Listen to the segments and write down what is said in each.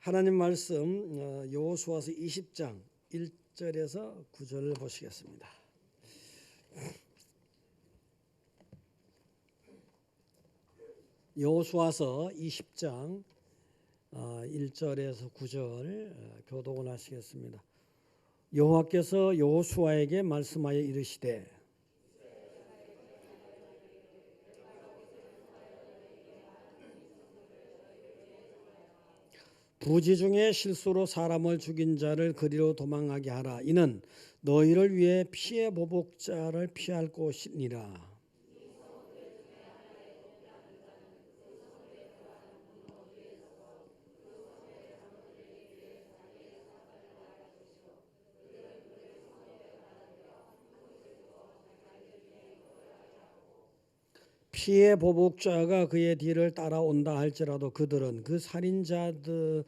하나님 말씀 여호수아서 20장 1절에서 9절을 보시겠습니다. 여호수아서 20장 1절에서 9절 교독을 하시겠습니다. 여호와께서 여호수아에게 말씀하여 이르시되 부지 중에 실수로 사람을 죽인 자를 그리로 도망하게 하라. 이는 너희를 위해 피의 보복자를 피할 곳이니라. 피의 보복자가 그의 뒤를 따라온다 할지라도 그들은 그 살인자를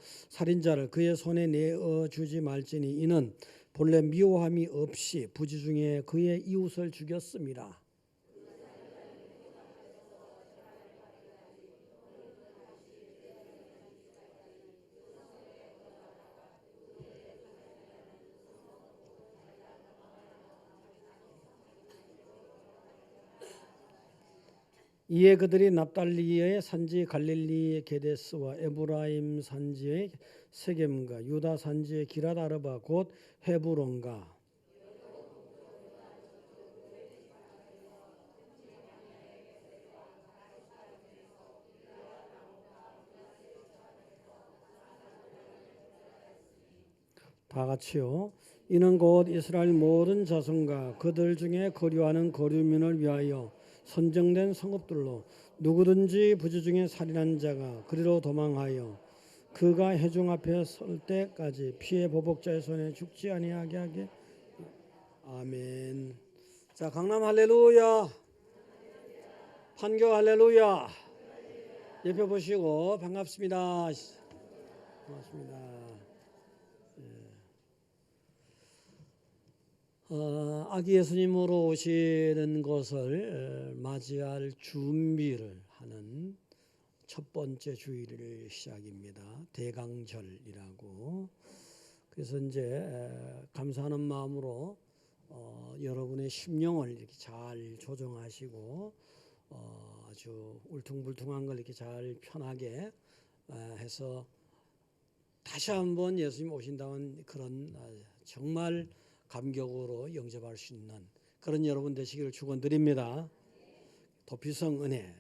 그의 손에 내어 주지 말지니 이는 본래 미워함이 없이 부지 중에 그의 이웃을 죽였음이라. 이에 그들이 납달리의 산지 갈릴리의 게데스와 에브라임 산지의 세겜과 유다 산지의 기럇아르바 곧 헤브론과 다 같이요. 이는 곧 이스라엘 모든 자손과 그들 중에 거류하는 거류민을 위하여 선정된 성읍들로 누구든지 부지 중에 살인한 자가 그리로 도망하여 그가 회중 앞에 설 때까지 피의 보복자의 손에 죽지 아니하게 하게. 아멘. 자, 강남 할렐루야, 판교 할렐루야. 옆에 보시고 반갑습니다. 고맙습니다. 아기 예수님으로 오시는 것을 맞이할 준비를 하는 첫 번째 주일 시작입니다. 대강절이라고. 그래서 이제 감사하는 마음으로 여러분의 심령을 이렇게 잘 조정하시고 아주 울퉁불퉁한 걸 이렇게 잘 편하게 해서 다시 한번 예수님 오신다는 그런 정말 감격으로 영접할 수 있는 그런 여러분 되시기를 축원드립니다. 도피성 은혜.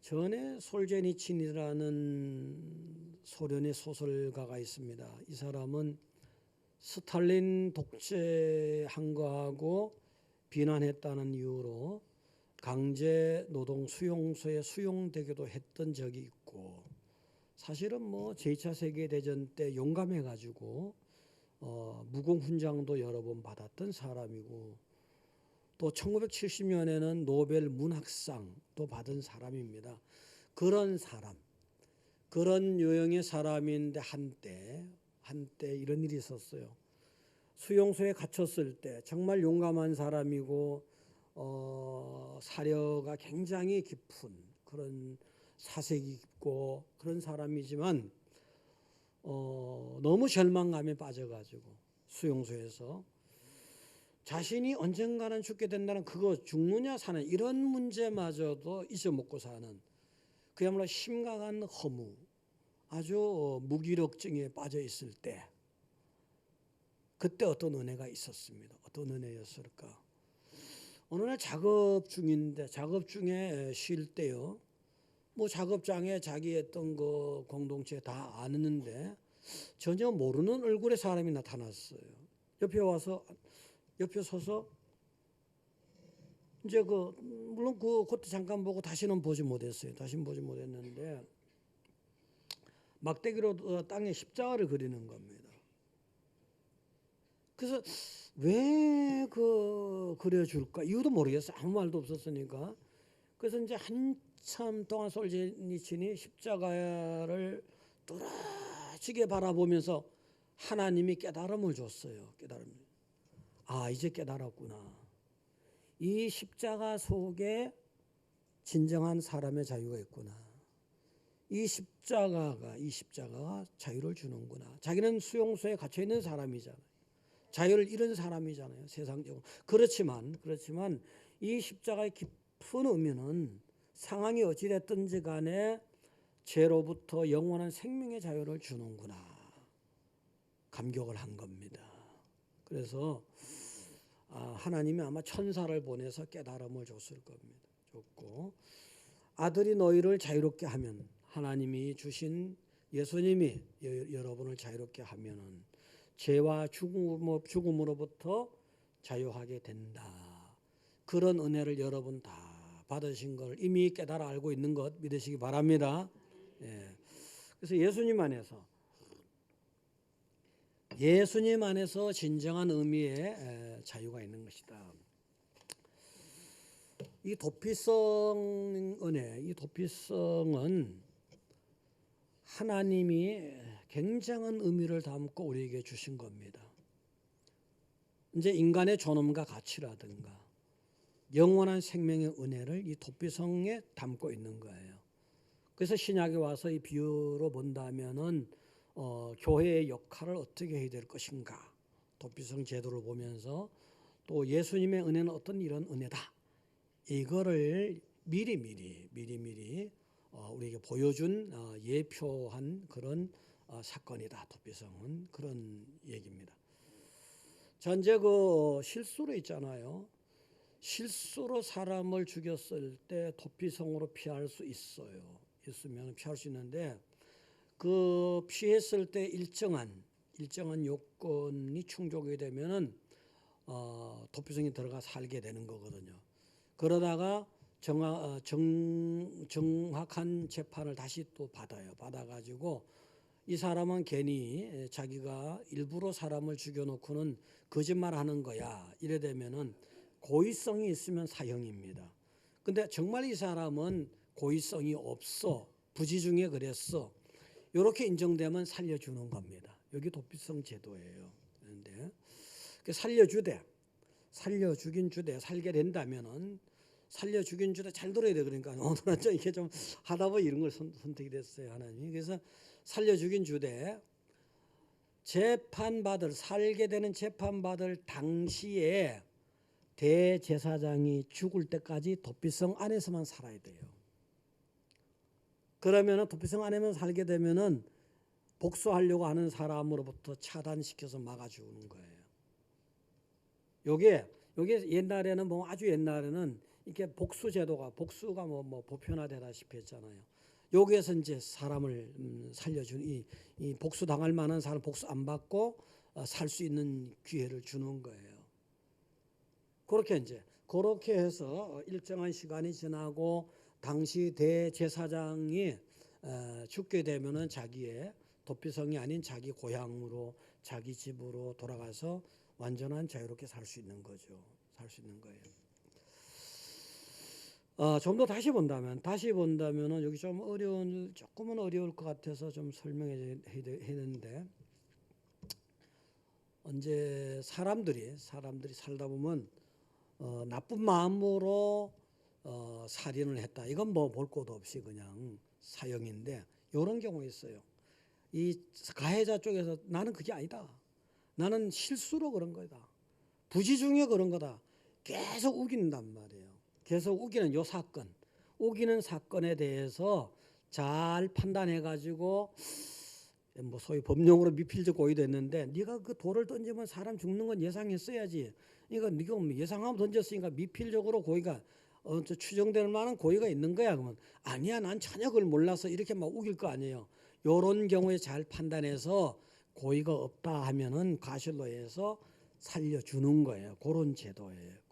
전에 솔제니친이라는 소련의 소설가가 있습니다. 이 사람은 스탈린 독재한 거하고 비난했다는 이유로 강제 노동 수용소에 수용되기도 했던 적이 있고, 사실은 뭐 제2차 세계대전 때 용감해가지고 무공훈장도 여러 번 받았던 사람이고, 또 1970년에는 노벨 문학상도 받은 사람입니다. 그런 사람, 그런 유형의 사람인데 한때 이런 일이 있었어요. 수용소에 갇혔을 때 정말 용감한 사람이고 사려가 굉장히 깊은 그런 사색이 깊고 그런 사람이지만 너무 절망감에 빠져가지고 수용소에서 자신이 언젠가는 죽게 된다는 그거 죽느냐 사는 이런 문제마저도 잊어먹고 사는 그야말로 심각한 허무, 아주 무기력증에 빠져 있을 때 그때 어떤 은혜가 있었습니다. 어떤 은혜였을까? 어느 날 작업 중인데 작업 중에 쉴 때요. 뭐 작업장에 자기 했던 그 공동체 다 아는데 전혀 모르는 얼굴의 사람이 나타났어요. 옆에 서서 이제 물론 그것도 잠깐 보고 다시는 보지 못했어요. 다시는 보지 못했는데 막대기로 땅에 십자가를 그리는 겁니다. 그래서 왜 그려줄까? 이유도 모르겠어요. 아무 말도 없었으니까. 그래서 이제 한참 동안 솔제니친이 십자가를 뚫어지게 바라보면서 하나님이 깨달음을 줬어요. 깨달음. 아, 이제 깨달았구나. 이 십자가 속에 진정한 사람의 자유가 있구나. 이 십자가가 자유를 주는구나. 자기는 수용소에 갇혀 있는 사람이잖아요. 자유를 잃은 사람이잖아요. 세상적으로. 그렇지만 이 십자가의 깊은 의미는 상황이 어찌됐든지 간에 죄로부터 영원한 생명의 자유를 주는구나. 감격을 한 겁니다. 그래서 하나님이 아마 천사를 보내서 깨달음을 줬을 겁니다. 줬고 아들이 너희를 자유롭게 하면 하나님이 주신 예수님이 여러분을 자유롭게 하면은 죄와 죽음으로부터 자유하게 된다. 그런 은혜를 여러분 다 받으신 걸 이미 깨달아 알고 있는 것 믿으시기 바랍니다. 예. 그래서 예수님 안에서 진정한 의미의 자유가 있는 것이다. 이 도피성 은혜, 이 도피성은 하나님이 굉장한 의미를 담고 우리에게 주신 겁니다. 이제 인간의 존엄과 가치라든가 영원한 생명의 은혜를 이 도피성에 담고 있는 거예요. 그래서 신약에 와서 이 비유로 본다면은 교회의 역할을 어떻게 해야 될 것인가, 도피성 제도를 보면서 또 예수님의 은혜는 어떤 이런 은혜다, 이거를 미리 우리에게 보여준 예표한 그런 사건이다. 도피성은 그런 얘기입니다. 자, 이제 그 실수로 있잖아요. 실수로 사람을 죽였을 때 도피성으로 피할 수 있으면 피할 수 있는데 그 피했을 때 일정한 요건이 충족이 되면은 도피성에 들어가 살게 되는 거거든요. 그러다가 정확한 재판을 다시 또 받아가지고 이 사람은 괜히 자기가 일부러 사람을 죽여놓고는 거짓말하는 거야, 이래 되면은 고의성이 있으면 사형입니다. 근데 정말 이 사람은 고의성이 없어, 부지중에 그랬어, 이렇게 인정되면 살려주는 겁니다. 여기 도피성 제도예요. 그런데 살려 죽인 주되 살게 된다면은 살려 죽인 주되 잘 들어야 돼. 그러니까 오늘은 좀 이렇게 좀 하다 보니 이런 걸 선택이 됐어요, 하나님이. 그래서 살려 죽인 주되 살게 되는 재판받을 당시에 대제사장이 죽을 때까지 도피성 안에서만 살아야 돼요. 그러면은 도피성 안에만 살게 되면은 복수하려고 하는 사람으로부터 차단시켜서 막아주는 거예요. 요게 옛날에는 아주 옛날에는 이렇게 복수가 보편화되다시피 했잖아요. 여기에서 이제 사람을 살려준 이 복수 당할 만한 사람 복수 안 받고 살 수 있는 기회를 주는 거예요. 그렇게 해서 일정한 시간이 지나고 당시 대제사장이 죽게 되면은 자기의 도피성이 아닌 자기 고향으로, 자기 집으로 돌아가서 완전한 자유롭게 살 수 있는 거죠. 살 수 있는 거예요. 좀 더 다시 본다면은 여기 조금은 어려울 것 같아서 좀 설명해 했는데, 언제 사람들이 살다 보면 나쁜 마음으로 살인을 했다. 이건 볼 것도 없이 그냥 사형인데, 이런 경우 있어요. 이 가해자 쪽에서 나는 그게 아니다, 나는 실수로 그런 거다, 부지중에 그런 거다, 계속 우긴단 말이에요. 계속 우기는 사건에 대해서 잘 판단해가지고 소위 법령으로 미필적 고의도 했는데, 네가 그 돌을 던지면 사람 죽는 건 예상했어야지. 네가 예상하면 던졌으니까 미필적으로 고의가 추정될 만한 고의가 있는 거야. 그러면 아니야, 난 전혀 그걸 몰라서, 이렇게 막 우길 거 아니에요. 이런 경우에 잘 판단해서 고의가 없다 하면은 과실로해서 살려주는 거예요. 그런 제도예요.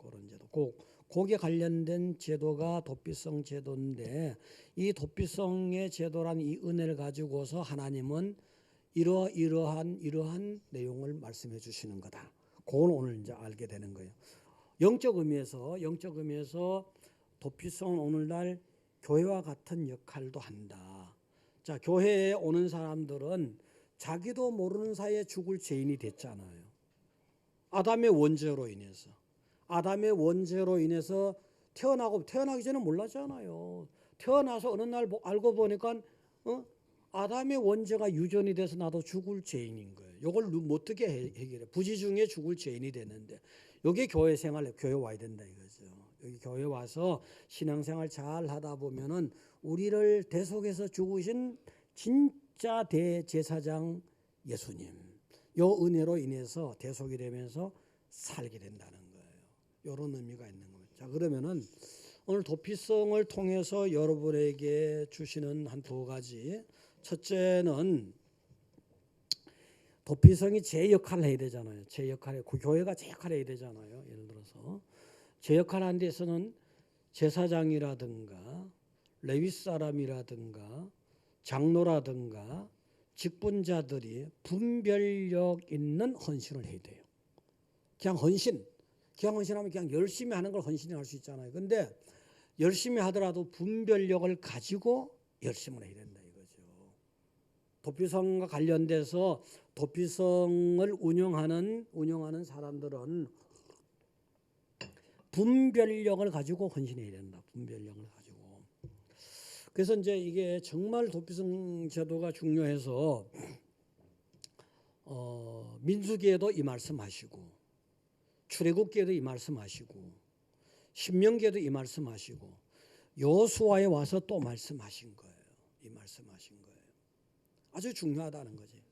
거기에 관련된 제도가 도피성 제도인데, 이 도피성의 제도란 이 은혜를 가지고서 하나님은 이러한 내용을 말씀해 주시는 거다. 그걸 오늘 이제 알게 되는 거예요. 영적 의미에서 도피성은 오늘날 교회와 같은 역할도 한다. 자, 교회에 오는 사람들은 자기도 모르는 사이에 죽을 죄인이 됐잖아요. 아담의 원죄로 인해서 태어나기 전에 몰랐잖아요. 태어나서 어느 날 알고 보니까 어? 아담의 원죄가 유전이 돼서 나도 죽을 죄인인 거예요. 이걸 어떻게 해결해? 부지 중에 죽을 죄인이 되는데 여기 교회 생활, 교회 와야 된다 이거죠. 여기 교회 와서 신앙생활 잘 하다 보면은 우리를 대속해서 죽으신 진짜 대제사장 예수님, 요 은혜로 인해서 대속이 되면서 살게 된다는 거예요. 이런 의미가 있는 겁니다. 자, 그러면은 오늘 도피성을 통해서 여러분에게 주시는 한 두 가지. 첫째는 도피성이 제 역할을 해야 되잖아요. 제 역할에 그 교회가 제 역할을 해야 되잖아요. 예를 들어서 제 역할 하는 데서는 제사장이라든가 레위 사람이라든가 장로라든가 직분자들이 분별력 있는 헌신을 해야 돼요. 그냥 헌신하면 그냥 열심히 하는 걸 헌신을 할 수 있잖아요. 근데 열심히 하더라도 분별력을 가지고 열심을 해야 된다 이거죠. 도피성과 관련돼서 도피성을 운영하는 사람들은 분별력을 가지고 헌신해야 된다. 분별력을 가지고. 그래서 이제 이게 정말 도피성 제도가 중요해서 민수기에도 이 말씀하시고 출애굽기에도 이 말씀하시고 신명기에도 이 말씀하시고 여호수아에 와서 또 말씀하신 거예요. 이 말씀하신 거예요. 아주 중요하다는 거지.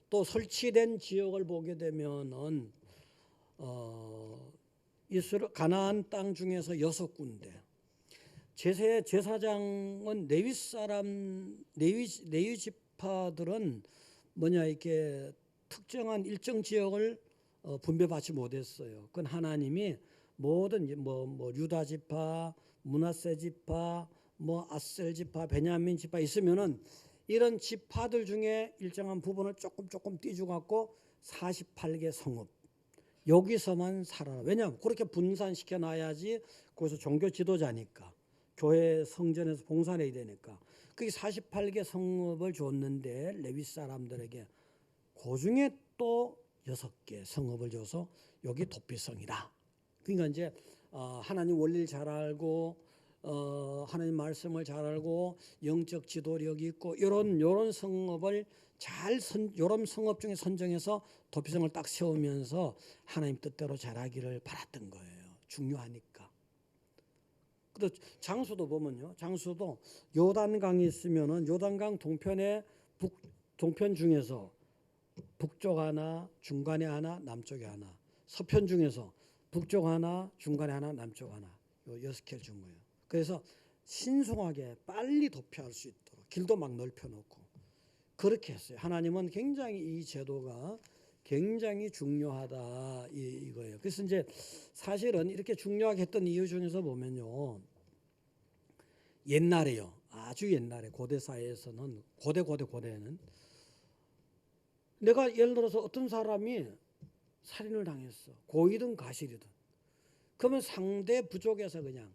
또 설치된 지역을 보게 되면은 가나안 땅 중에서 6군데. 제사장은 레위 지파들은 이렇게 특정한 일정 지역을 분배받지 못했어요. 그건 하나님이 모든 유다 지파, 므낫세 지파, 아셀 지파, 베냐민 지파 있으면은 이런 지파들 중에 일정한 부분을 조금 떼주 갖고 48개 성읍 여기서만 살아라. 왜냐하면 그렇게 분산시켜 놔야지 거기서 종교 지도자니까 교회 성전에서 봉사해야 되니까 그게 48개 성읍을 줬는데 레위 사람들에게 그 중에 또 6개 성읍을 줘서 여기 도피성이다. 그러니까 이제 하나님 원리를 잘 알고 하나님 말씀을 잘 알고 영적 지도력이 있고 이런 성읍을 이런 성읍 중에 선정해서 도피성을 딱 세우면서 하나님 뜻대로 잘하기를 바랐던 거예요. 중요하니까. 또 장수도 보면요. 장수도 요단강이 있으면은 요단강 동편 중에서 북쪽 하나, 중간에 하나, 남쪽에 하나. 서편 중에서 북쪽 하나, 중간에 하나, 남쪽 하나. 요 6개를 준 거예요. 그래서 신속하게 빨리 도피할 수 있도록 길도 막 넓혀 놓고 그렇게 했어요. 하나님은 굉장히 이 제도가 굉장히 중요하다 이거예요. 그래서 이제 사실은 이렇게 중요하게 했던 이유 중에서 보면요. 옛날에요. 아주 옛날에 고대 사회에서는 고대는 내가 예를 들어서 어떤 사람이 살인을 당했어. 고의든 가실이든. 그러면 상대 부족에서 그냥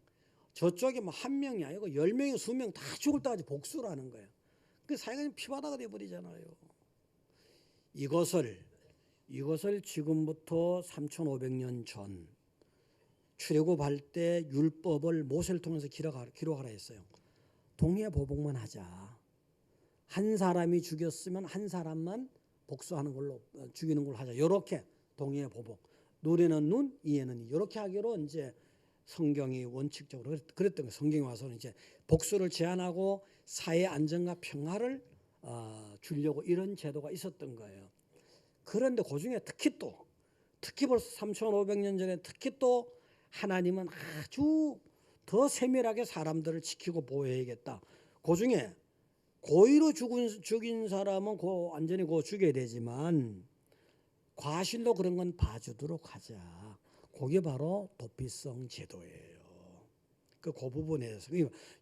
저쪽에 한 명이 아니고 10명이 20명 다 죽을 때까지 복수를 하는 거예요. 그 사회가 피바다가 돼버리잖아요. 이것을 지금부터 3,500년 전 출애굽할 때 율법을 모세를 통해서 기록하라 했어요. 동해보복만 하자. 한 사람이 죽였으면 한 사람만 복수하는 걸로 죽이는 걸로 하자. 이렇게 동해보복. 눈에는 눈, 이에는 이. 이렇게 하기로 이제 성경이 원칙적으로 그랬던 거예요. 성경에 와서는 이제 복수를 제한하고 사회 안정과 평화를 주려고 이런 제도가 있었던 거예요. 그런데 그중에 특히 벌써 3,500년 전에 특히 또 하나님은 아주 더 세밀하게 사람들을 지키고 보호해야겠다. 그중에 고의로 죽인 사람은 완전히 죽여야 되지만 과실로 그런 건 봐주도록 하자. 그게 바로 도피성 제도예요. 그 부분에서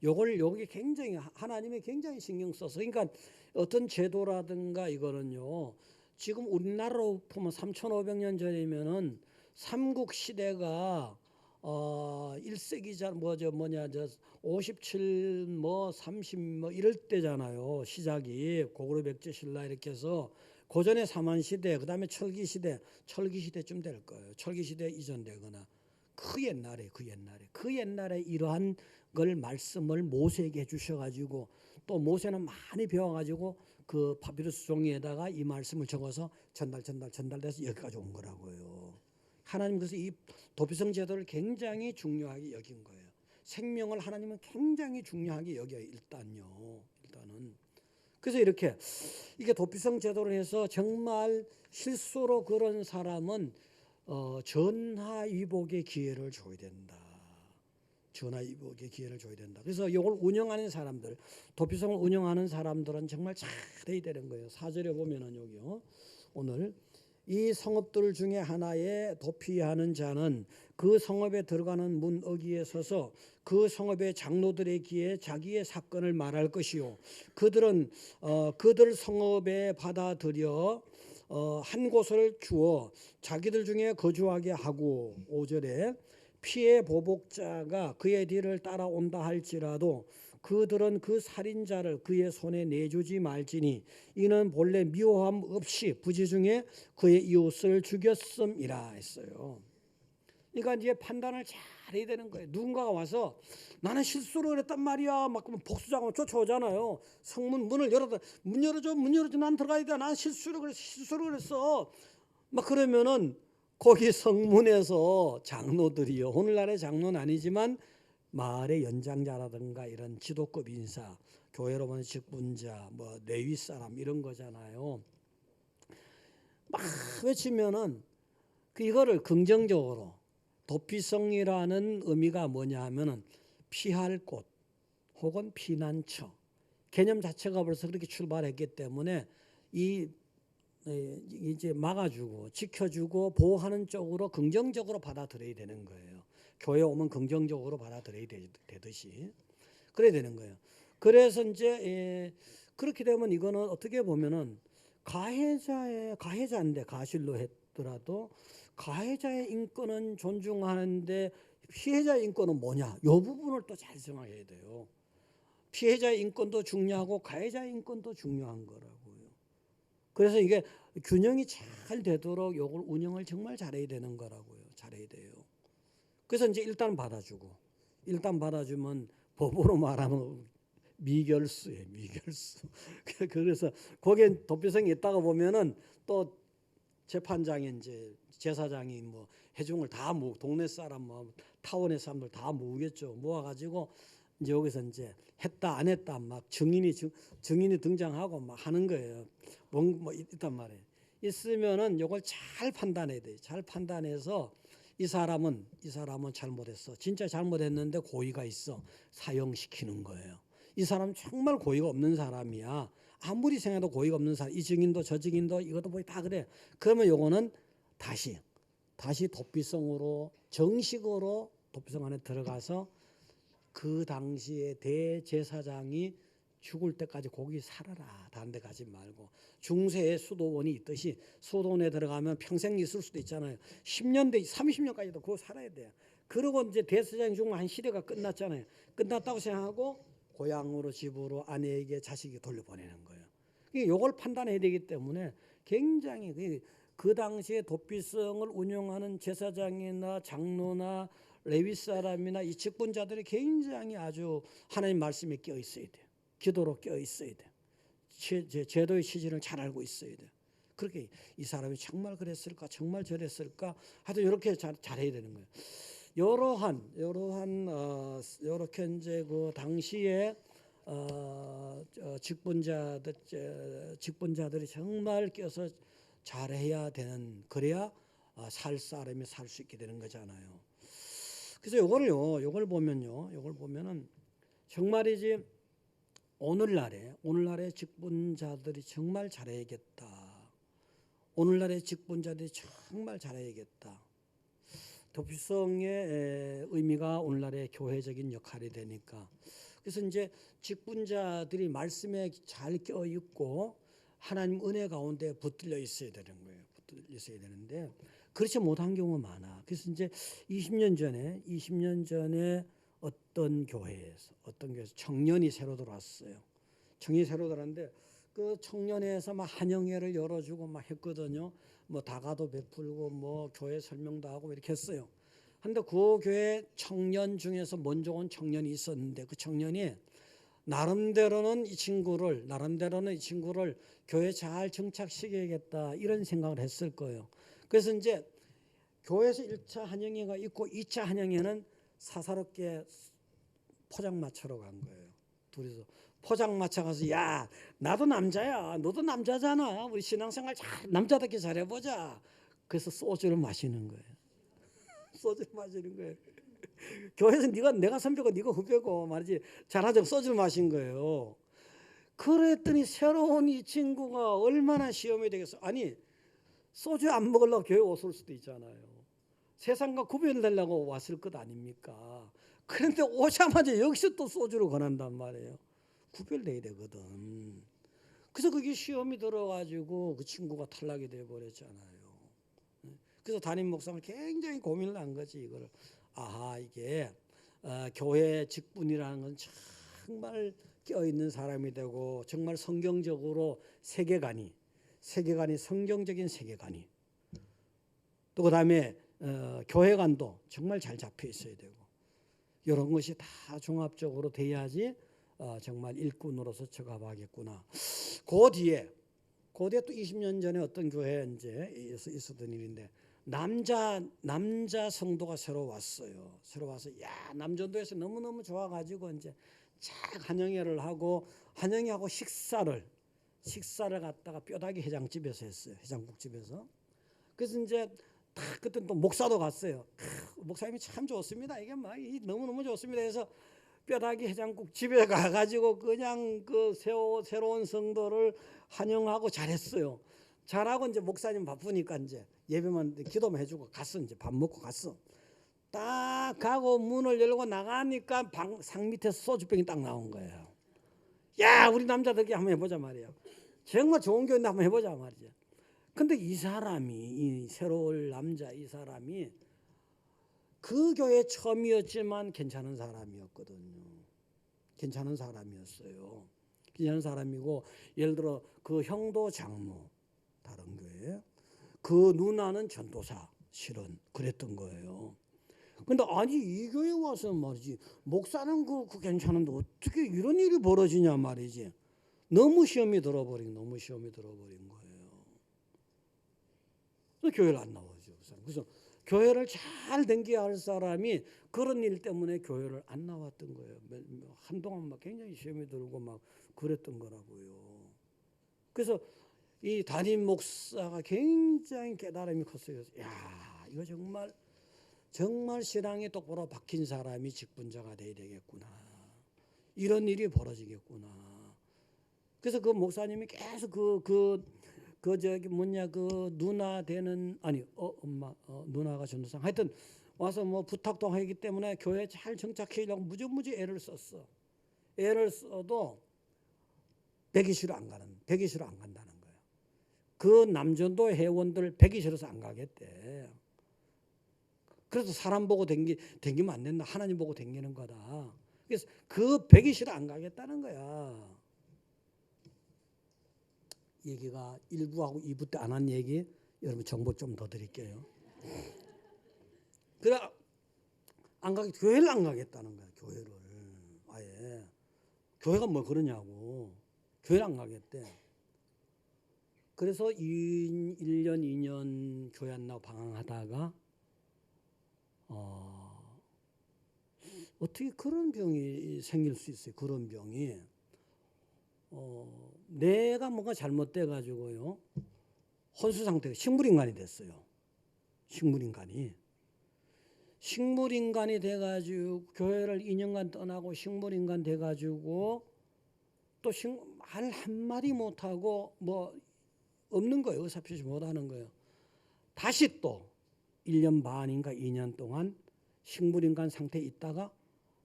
여기 굉장히 하나님이 굉장히 신경 써서 그러니까 어떤 제도라든가 이거는요. 지금 우리나라로 보면 3,500년 전이면은 삼국 시대가 1세기 전 57 30 이럴 때잖아요. 시작이 고구려 백제 신라 이렇게 해서 고전의 사만 시대 그다음에 철기 시대쯤 될 거예요. 철기 시대 이전 되거나 그 옛날에 이러한 걸 말씀을 모세에게 해 주셔 가지고 또 모세는 많이 배워가지고 그 파피루스 종이에다가 이 말씀을 적어서 전달돼서 여기까지 온 거라고요. 하나님 그래서 이 도피성 제도를 굉장히 중요하게 여긴 거예요. 생명을 하나님은 굉장히 중요하게 여겨요. 일단은. 그래서 이렇게 이게 도피성 제도를 해서 정말 실수로 그런 사람은 전하위복의 기회를 줘야 된다. 전하위복의 기회를 줘야 된다. 그래서 이걸 운영하는 사람들, 도피성을 운영하는 사람들은 정말 잘해야 되는 거예요. 4절에 보면은 여기요. 오늘 이 성읍들 중에 하나에 도피하는 자는 그 성읍에 들어가는 문 어귀에 서서 그 성읍의 장로들의 귀에 자기의 사건을 말할 것이요. 그들은 그들 성읍에 받아들여 한 곳을 주어 자기들 중에 거주하게 하고 5절에 피해 보복자가 그의 뒤를 따라온다 할지라도 그들은 그 살인자를 그의 손에 내주지 말지니 이는 본래 미워함 없이 부지 중에 그의 이웃을 죽였음이라 했어요. 그러니까 이제 판단을 잘해야 되는 거예요. 누군가가 와서 나는 실수로 그랬단 말이야. 막 그러면 복수장은 쫓아오잖아요. 성문 문을 열어도 문 열어줘 난 들어가야 돼. 난 실수로 그랬어. 막 그러면은 거기 성문에서 장로들이요. 오늘날의 장로는 아니지만 마을의 연장자라든가 이런 지도급 인사, 교회로 보는 직분자, 뭐 레위 사람 이런 거잖아요. 막 외치면은 이거를 긍정적으로 도피성이라는 의미가 뭐냐 하면은 피할 곳 혹은 피난처 개념 자체가 벌써 그렇게 출발했기 때문에 이제 막아주고 지켜주고 보호하는 쪽으로 긍정적으로 받아들여야 되는 거예요. 교회 오면 긍정적으로 받아들여야 되듯이 그래야 되는 거예요. 그래서 이제 그렇게 되면 이거는 어떻게 보면은 가해자인데 가실로 했더라도 가해자의 인권은 존중하는데 피해자의 인권은 뭐냐? 이 부분을 또 잘 생각해야 돼요. 피해자의 인권도 중요하고 가해자의 인권도 중요한 거라고요. 그래서 이게 균형이 잘 되도록 이걸 운영을 정말 잘해야 되는 거라고요. 잘해야 돼요. 그래서 이제 일단 받아주면 법으로 말하면 미결수예요. 미결수. 그래서 거기에 도피성이 있다가 보면은 또 재판장이 이제 제사장이 뭐 회중을 다 모으고 동네 사람 뭐 타운의 사람들 다 모으겠죠. 모아가지고 이제 여기서 이제 했다 안 했다 막 증인이 등장하고 막 하는 거예요. 뭐 있단 말이에요. 있으면은 이걸 잘 판단해야 돼요. 잘 판단해서 이 사람은 잘못했어. 진짜 잘못했는데 고의가 있어. 사형시키는 거예요. 이 사람 정말 고의가 없는 사람이야. 아무리 생각해도 고의가 없는 사람. 이 증인도 저 증인도 이것도 뭐 다 그래. 그러면 요거는 다시 도피성으로 정식으로 도피성 안에 들어가서 그 당시에 대제사장이 죽을 때까지 거기 살아라. 다른 데 가지 말고. 중세에 수도원이 있듯이 수도원에 들어가면 평생 있을 수도 있잖아요. 10년 대 30년까지도 그거 살아야 돼요. 그러고 이제 대제사장이 죽으면 한 시대가 끝났잖아요. 끝났다고 생각하고 고향으로 집으로 아내에게 자식이 돌려보내는 거예요. 이걸 판단해야 되기 때문에 굉장히 그 당시에 도피성을 운영하는 제사장이나 장로나 레위 사람이나 이 직분자들이 굉장히 아주 하나님 말씀에 끼어 있어야 돼요. 기도로 끼어 있어야 돼요. 제도의 취지를 잘 알고 있어야 돼요. 그렇게 이 사람이 정말 그랬을까 정말 저랬을까 하여튼 이렇게 잘해야 되는 거예요. 이렇게 이제 그 당시에 직분자들이 정말 껴서 잘해야 되는 그래야 살 사람이 살 수 있게 되는 거잖아요. 그래서 요걸 보면은 정말이지 오늘날의 직분자들이 정말 잘해야겠다. 오늘날의 직분자들이 정말 잘해야겠다. 도피성의 의미가 오늘날의 교회적인 역할이 되니까. 그래서 이제 직분자들이 말씀에 잘 껴 있고 하나님 은혜 가운데 붙들려 있어야 되는 거예요. 붙들려 있어야 되는데 그렇지 못한 경우가 많아. 그래서 이제 20년 전에 어떤 교회에서 청년이 새로 들어왔어요. 청년이 새로 들어왔는데 그 청년회에서 막 한영회를 열어주고 막 했거든요. 뭐 다가도 베풀고 뭐 교회 설명도 하고 이렇게 했어요. 근데 그 교회 청년 중에서 먼저 온 청년이 있었는데 그 청년이 나름대로는 이 친구를 교회에 잘 정착시켜야겠다 이런 생각을 했을 거예요. 그래서 이제 교회에서 1차 한영회가 있고 2차 한영회는 사사롭게 포장마차로 간 거예요. 둘이서 포장마차 가서 야 나도 남자야 너도 남자잖아 우리 신앙생활 잘 남자답게 잘해보자. 그래서 소주를 마시는 거예요. 소주를 마시는 거예요. 교회에서 내가 선배고 네가 후배고 말이지 잘하자고 소주를 마신 거예요. 그랬더니 새로운 이 친구가 얼마나 시험이 되겠어. 아니 소주 안 먹으려고 교회 왔을 수도 있잖아요. 세상과 구별되려고 왔을 것 아닙니까? 그런데 오자마자 여기서 또 소주를 권한단 말이에요. 구별돼야 되거든. 그래서 그게 시험이 들어가지고 그 친구가 탈락이 돼버렸잖아요. 그래서 담임 목사는 굉장히 고민을 한 거지 이거를. 아하 이게 교회 직분이라는 건 정말 껴있는 사람이 되고 정말 성경적으로 세계관이 성경적인 세계관이 또 그다음에 교회관도 정말 잘 잡혀 있어야 되고 이런 것이 다 종합적으로 돼야지 정말 일꾼으로서 적합하겠구나. 그 뒤에 또 20년 전에 어떤 교회에 이제 있었던 일인데 남자 성도가 새로 왔어요. 새로 와서 야 남전도에서 너무너무 좋아가지고 이제 착 한영회를 하고 한영회하고 식사를 갖다가 뼈다귀 해장집에서 했어요. 해장국집에서. 그래서 이제 그때 또 목사도 갔어요. 목사님이 참 좋습니다. 이게 막 너무너무 좋습니다. 그래서 뼈다귀 해장국 집에 가가지고 그냥 그 새로운 성도를 환영하고 잘했어요. 잘하고 이제 목사님 바쁘니까 이제 예배만 기도만 해주고 갔어. 이제 밥 먹고 갔어. 딱 가고 문을 열고 나가니까 상 밑에서 소주병이 딱 나온 거예요. 야 우리 남자들끼리 한번 해보자 말이에요. 정말 좋은 교회인데 한번 해보자 말이죠. 근데 이 새로 올 남자 이 사람이 그 교회 처음이었지만 괜찮은 사람이었거든요. 괜찮은 사람이었어요. 괜찮은 사람이고 예를 들어 그 형도 장로 다른 교회 그 누나는 전도사 실은 그랬던 거예요. 근데 아니 이 교회 와서 말이지 목사는 그 괜찮은데 어떻게 이런 일이 벌어지냐 말이지. 너무 시험이 들어버린 거예요. 그래서 교회를 안 나와죠. 그래서 교회를 잘 댕겨야 할 사람이 그런 일 때문에 교회를 안 나왔던 거예요. 한동안 막 굉장히 시험이 들고 막 그랬던 거라고요. 그래서 이 담임 목사가 굉장히 깨달음이 컸어요. 야 이거 정말 신앙이 똑바로 박힌 사람이 직분자가 돼야 되겠구나. 이런 일이 벌어지겠구나. 그래서 그 목사님이 계속 그 누나 되는 엄마 누나가 전도사 하여튼 와서 뭐 부탁도 하기 때문에 교회 잘 정착하려고 무지무지 애를 썼어. 애를 써도 100이 싫어 안 간다는 거예요. 그 남전도 회원들 100이 싫어서 안 가겠대. 그래서 사람 보고 댕기면 안 된다. 하나님 보고 댕기는 거다. 그래서 그 100이 싫어 안 가겠다는 거야. 얘기가 1부하고 2부 때 안 한 얘기 여러분 정보 좀 더 드릴게요. 그래 교회를 안 가겠다는 거야. 교회를 아예 교회가 뭐 그러냐고 교회를 안 가겠대. 그래서 1년 2년 교회 안 나고 방황하다가 어떻게 그런 병이 생길 수 있어요. 그런 병이 내가 뭔가 잘못돼 가지고요 혼수 상태가 식물인간이 됐어요. 식물인간이 돼 가지고 교회를 2년간 떠나고 식물인간 돼 가지고 또 말 한마디 못하고 뭐 없는 거예요. 의사표시 못하는 거예요. 다시 또 1년 반인가 2년 동안 식물인간 상태에 있다가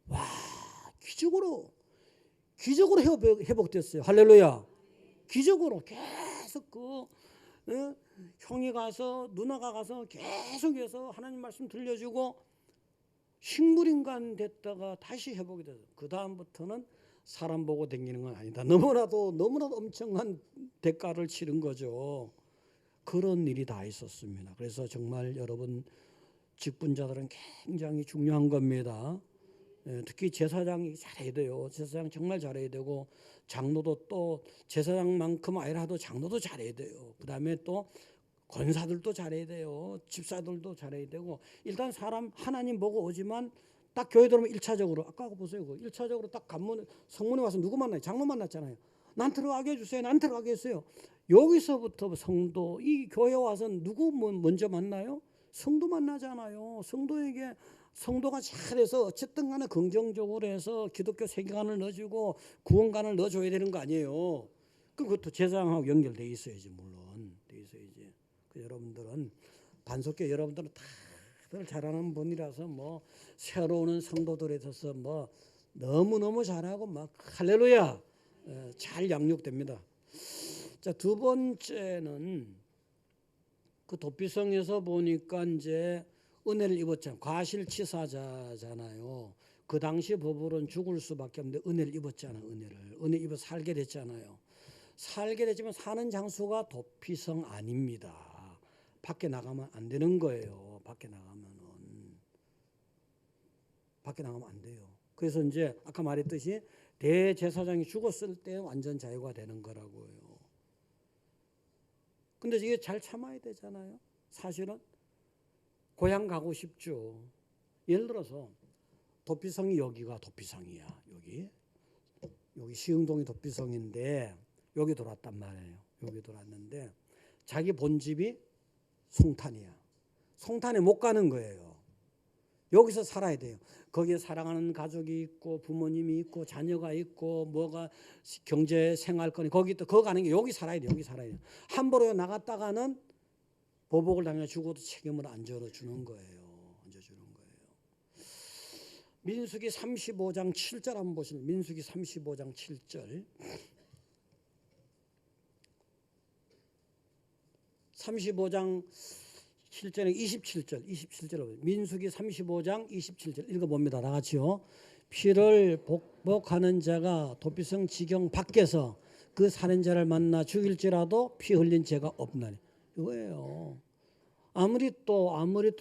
와 기적으로 회복됐어요. 할렐루야. 기적으로 계속 형이 가서 누나가 가서 계속해서 하나님 말씀 들려주고 식물인간 됐다가 다시 회복이 돼서 그 다음부터는 사람 보고 다니는 건 아니다. 너무나도 엄청난 대가를 치른 거죠. 그런 일이 다 있었습니다. 그래서 정말 여러분 직분자들은 굉장히 중요한 겁니다. 특히 제사장이 잘해야 돼요. 제사장 정말 잘해야 되고 장로도 또 제사장만큼 아니라도 장로도 잘해야 돼요. 그 다음에 또 권사들도 잘해야 돼요. 집사들도 잘해야 되고 일단 사람 하나님 보고 오지만 딱 교회 들어오면 1차적으로 아까 보세요. 1차적으로 딱 성문에 와서 누구 만나요? 장로 만났잖아요. 난 들어가게 해주세요. 난 들어가게 했어요. 여기서부터 성도 이 교회 와서 누구 먼저 만나요? 성도 만나잖아요. 성도가 잘해서 어쨌든 간에 긍정적으로 해서 기독교 세계관을 넣어주고 구원관을 넣어줘야 되는 거 아니에요. 그것도 제사장하고 연결돼 있어야지. 물론 돼 있어야지. 여러분들은 반석교 여러분들은 다들 잘하는 분이라서 뭐 새로 오는 성도들에 있어서 뭐 너무너무 잘하고 막 할렐루야 잘 양육됩니다. 자, 두 번째는 그 도피성에서 보니까 이제 은혜를 입었잖아요. 과실치사자잖아요. 그 당시 법으로는 죽을 수밖에 없는데 은혜를 입었잖아요. 은혜 입어 살게 됐잖아요. 살게 됐지만 사는 장소가 도피성 아닙니다. 밖에 나가면 안 되는 거예요. 밖에 나가면 안 돼요. 그래서 이제 아까 말했듯이 대제사장이 죽었을 때 완전 자유가 되는 거라고요. 근데 이게 잘 참아야 되잖아요. 사실은 고향 가고 싶죠. 예를 들어서 도피성이 여기가 도피성이야. 여기 시흥동이 도피성인데 여기 돌았단 말이에요. 여기 돌았는데 자기 본집이 송탄이야. 송탄에 못 가는 거예요. 여기서 살아야 돼요. 거기에 사랑하는 가족이 있고 부모님이 있고 자녀가 있고 뭐가 경제 생활권이 거기 가는 게 여기 살아야 돼요. 여기 살아야 돼요. 함부로 나갔다가는 보복을 당해 죽어도 책임을 안 져주는 거예요. 민수기 35장 7절 한번 보시면 민수기 35장 7절 35장 7절에 27절 민수기 35장 27절 읽어봅니다. 다 같이요. 피를 복복하는 자가 도피성 지경 밖에서 그 살인자를 만나 죽일지라도 피 흘린 죄가 없나니 이거예요. 아무리 또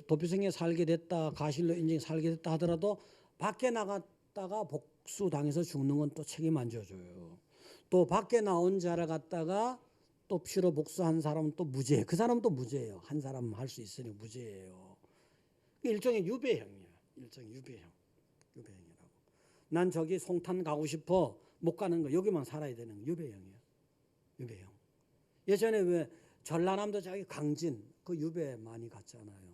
도피성에 살게 됐다 가실로 인정이 살게 됐다 하더라도 밖에 나갔다가 복수당해서 죽는 건 또 책임 안 져줘요. 또 밖에 나온 자를 갖다가 또 피로 복수한 사람은 또 무죄. 그 사람은 또 무죄예요. 한 사람 할 수 있으니 무죄예요. 일종의 유배형이야. 일종의 유배형이라고. 난 저기 송탄 가고 싶어 못 가는 거 여기만 살아야 되는 거 유배형이야. 유배형. 예전에 왜 전라남도 저기 강진 그 유배 많이 갔잖아요.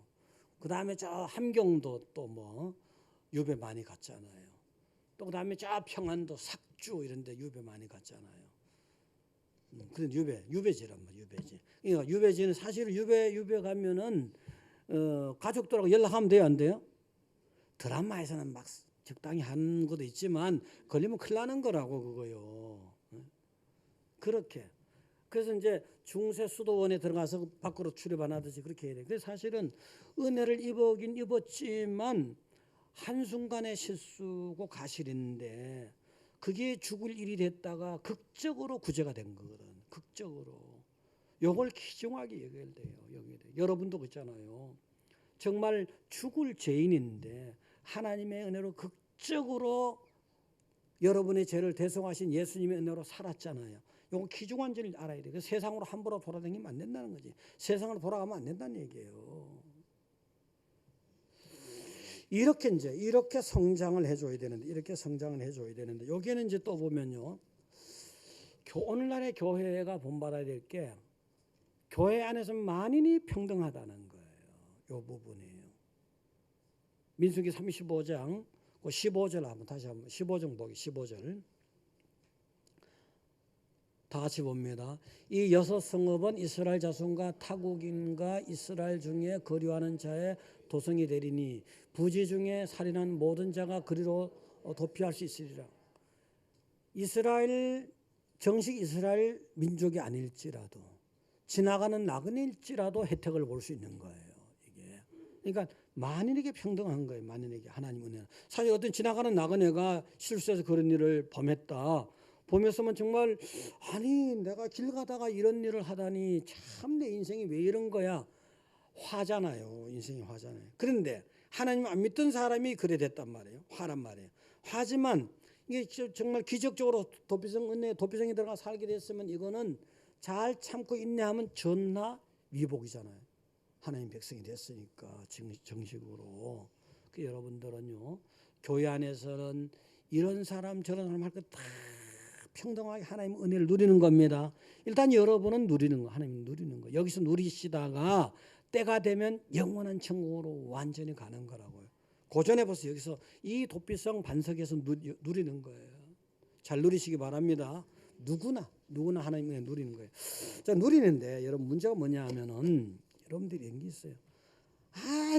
그 다음에 저 함경도 또 뭐 유배 많이 갔잖아요. 또 그 다음에 저 평안도 삭주 이런데 유배 많이 갔잖아요. 그런 유배지란 말이야. 유배지. 그러니까 유배지는 사실 유배 가면은 가족들하고 연락하면 돼요, 안 돼요? 드라마에서는 막 적당히 하는 것도 있지만 걸리면 큰일 나는 거라고 그거요. 그렇게. 그래서 이제 중세 수도원에 들어가서 밖으로 출입 안 하듯이 그렇게 해야 돼. 그래서 사실은 은혜를 입었긴 입었지만 한순간의 실수고 가실인데 그게 죽을 일이 됐다가 극적으로 구제가 된 거거든. 극적으로. 요걸 귀중하게 여겨야 돼요. 여러분도 그렇잖아요. 정말 죽을 죄인인데 하나님의 은혜로 극적으로 여러분의 죄를 대속하신 예수님의 은혜로 살았잖아요. 요거 귀중한 줄 알아야 돼요. 세상으로 함부로 돌아다니면 안 된다는 거지. 세상으로 돌아가면 안 된다는 얘기예요. 이렇게 성장을 해줘야 되는데, 여기에는 이제 또 보면요, 오늘날의 교회가 본받아야 될 게 교회 안에서 만인이 평등하다는 거예요. 이 부분이에요. 민수기 35장 15절 한번 다시 한번 15장 보기 15절 다 같이 봅니다. 이 여섯 성읍은 이스라엘 자손과 타국인과 이스라엘 중에 거류하는 자의 도성이 되리니 부지 중에 살인한 모든 자가 그리로 도피할 수 있으리라. 정식 이스라엘 민족이 아닐지라도 지나가는 나그네일지라도 혜택을 볼 수 있는 거예요. 이게 그러니까 만인에게 평등한 거예요. 만인에게 하나님 은혜. 사실 어떤 지나가는 나그네가 실수해서 그런 일을 범했다. 보면서는 정말 아니 내가 길 가다가 이런 일을 하다니 참 내 인생이 왜 이런 거야. 화잖아요. 인생이 화잖아요. 그런데 하나님 안 믿던 사람이 그래 됐단 말이에요. 화란 말이에요. 하지만 이게 정말 기적적으로 도피성 은혜 도피성에 들어가 살게 됐으면 이거는 잘 참고 인내하면 전하 위복이잖아요. 하나님 백성이 됐으니까 정식으로. 그 여러분들은요 교회 안에서는 이런 사람 저런 사람 할 거 다 평등하게 하나님 은혜를 누리는 겁니다. 일단 여러분은 누리는 거, 하나님 누리는 거. 여기서 누리시다가 때가 되면 영원한 천국으로 완전히 가는 거라고요. 고전해 보세요. 여기서 이 도피성 반석에서 누리는 거예요. 잘 누리시기 바랍니다. 누구나 하나님 은혜 누리는 거예요. 자, 누리는데 여러분 문제가 뭐냐 하면은 여러분들이 이런 게 있어요.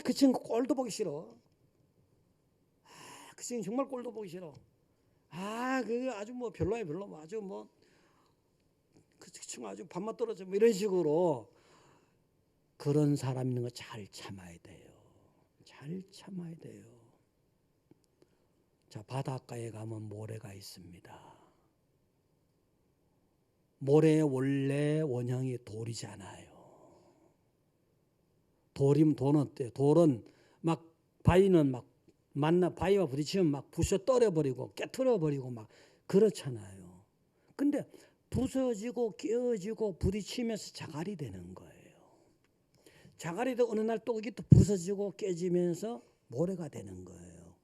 그 친구 꼴도 보기 싫어. 그 친구 정말 꼴도 보기 싫어. 그 아주 뭐 별로야 별로. 아주 뭐 그 친구 아주 밥맛 떨어져. 뭐 이런 식으로 그런 사람 있는 거 잘 참아야 돼요. 잘 참아야 돼요. 자, 바닷가에 가면 모래가 있습니다. 모래의 원래 원형이 돌이잖아요. 돌이면 돌은 어때요? 돌은 막 바위는 막 바위와 부딪히면 막 부셔 떨어버리고 깨트려 버리고 막 그렇잖아요. 근데 부서지고 깨어지고 부딪히면서 자갈이 되는 거예요. 자갈이도 어느 날 또 이게 또 부서지고 깨지면서 모래가 되는 거예요.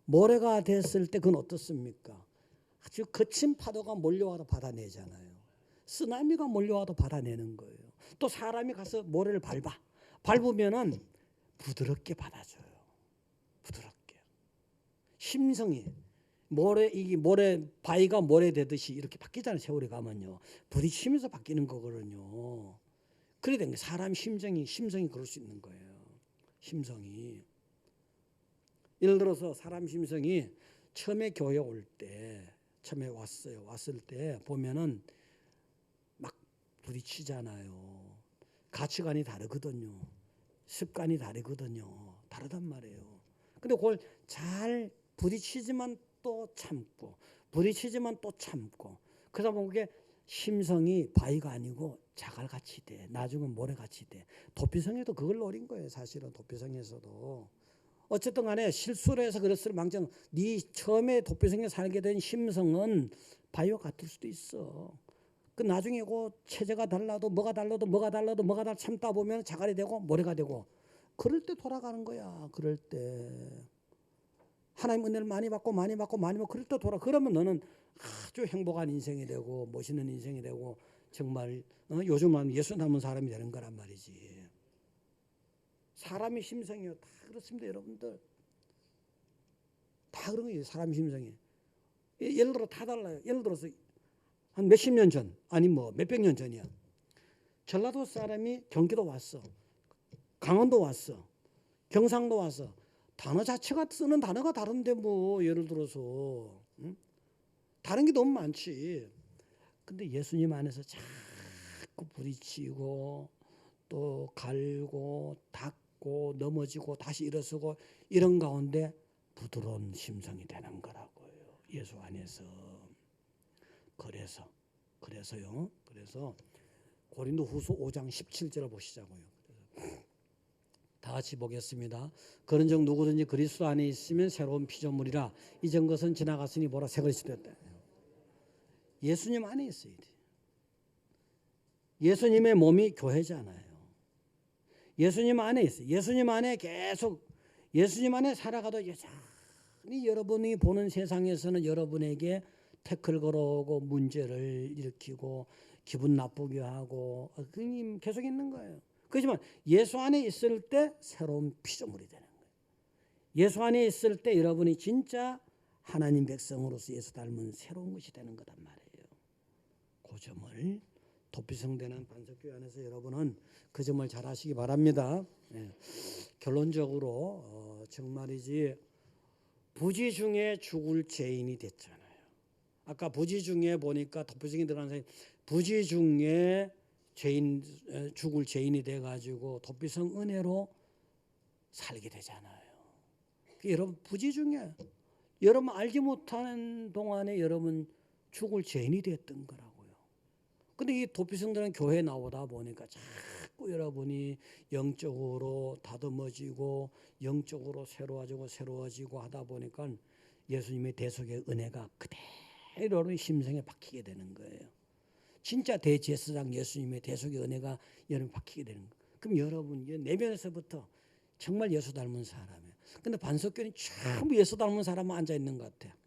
모래가 됐을 때 그건 어떻습니까? 아주 거친 파도가 몰려와도 받아내잖아요. 쓰나미가 몰려와도 받아내는 거예요. 또 사람이 가서 모래를 밟으면은 부드럽게 받아줘요. 부드럽게. 심성이 이게 바위가 모래 되듯이 이렇게 바뀌잖아요. 세월이 가면요. 부딪히면서 바뀌는 거거든요. 그래 된 게 사람 심성이 그럴 수 있는 거예요. 심성이. 예를 들어서 사람 심성이 처음에 교회 올 때, 처음에 왔을 때 보면은 막 부딪히잖아요. 가치관이 다르거든요. 습관이 다르거든요. 다르단 말이에요. 근데 그걸 잘 부딪히지만 또 참고, 부딪히지만 또 참고. 그러다 보면 그게 심성이 바위가 아니고 자갈같이 돼. 나중은 모래같이 돼. 도피성에도 그걸 노린 거예요. 사실은 도피성에서도. 어쨌든 간에 실수를 해서 그랬을 망정 네 처음에 도피성에 살게 된 심성은 바위와 같을 수도 있어. 그 나중에 그 체제가 달라도 뭐가 달라도 참다 보면 자갈이 되고 모래가 되고 그럴 때 돌아가는 거야. 그럴 때 하나님 은혜를 많이 받고 그럴 때 그러면 너는 아주 행복한 인생이 되고 멋있는 인생이 되고 정말 요즘은 예수 남은 사람이 되는 거란 말이지. 사람의 심성이요. 다 그렇습니다. 여러분들. 다 그런 거예요. 사람 심성이. 예를 들어 다 달라요. 예를 들어서 한 몇십 년 전, 아니 뭐 몇백 년 전이야. 전라도 사람이 경기도 왔어. 강원도 왔어. 경상도 왔어. 단어 자체가 쓰는 단어가 다른데 뭐 예를 들어서 다른 게 너무 많지. 근데 예수님 안에서 자꾸 부딪히고 또 갈고 닦고 넘어지고 다시 일어서고 이런 가운데 부드러운 심성이 되는 거라고요. 예수 안에서. 그래서요. 그래서 고린도후서 5장 17절을 보시자고요. 다 같이 보겠습니다. 그런즉 누구든지 그리스도 안에 있으면 새로운 피조물이라 이전 것은 지나갔으니 보라 새 것이 되었다. 예수님 안에 있어야 돼. 예수님의 몸이 교회잖아요. 예수님 안에 있어요. 예수님 안에 계속 예수님 안에 살아가도 여전히 여러분이 보는 세상에서는 여러분에게 태클 걸어오고 문제를 일으키고 기분 나쁘게 하고 그게 계속 있는 거예요. 그렇지만 예수 안에 있을 때 새로운 피조물이 되는 거예요. 예수 안에 있을 때 여러분이 진짜 하나님 백성으로서 예수 닮은 새로운 것이 되는 거란 말이에요. 그 점을 도피성되는 반석교회 안에서 여러분은 그 점을 잘 하시기 바랍니다. 결론적으로 정말이지 부지 중에 죽을 죄인이 됐잖아요. 아까 부지 중에 보니까 도피성에 들어가는 사람이 부지 중에 죽을 죄인이 돼가지고 도피성 은혜로 살게 되잖아요. 여러분 부지 중에 여러분 알지 못하는 동안에 여러분 죽을 죄인이 됐던 거라고요. 근데 이 도피성들은 교회에 나오다 보니까 자꾸 자꾸 여러분이 영적으로 다듬어지고 영적으로 새로워지고 하다 보니까 예수님의 대속의 은혜가 그대로 심성에 박히게 되는 거예요. 진짜 대제사장 예수님의 대속의 은혜가 여러분 박히게 되는 거예요. 그럼 여러분 내면에서부터 정말 예수 닮은 사람이에요. 근데 반석교는 전부 예수 닮은 사람만 앉아 있는 것 같아요.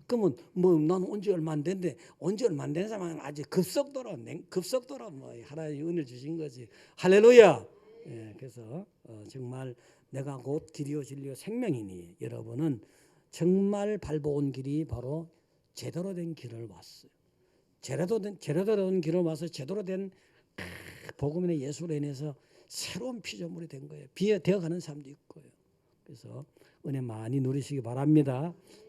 그러면 난 언제 얼마 안 됐는데 언제 얼마 안 된 사람은 아직 급속도로 하나님 은혜를 주신 거지. 할렐루야. 예, 그래서 정말 내가 곧 길이요 진리요 생명이니 여러분은 정말 밟아온 길이 바로 제대로 된 길을 왔어요. 제대로 된 길을 와서 제대로 된 복음의 예수로 인해서 새로운 피조물이 된 거예요. 되어가는 사람도 있고요. 그래서 은혜 많이 누리시기 바랍니다.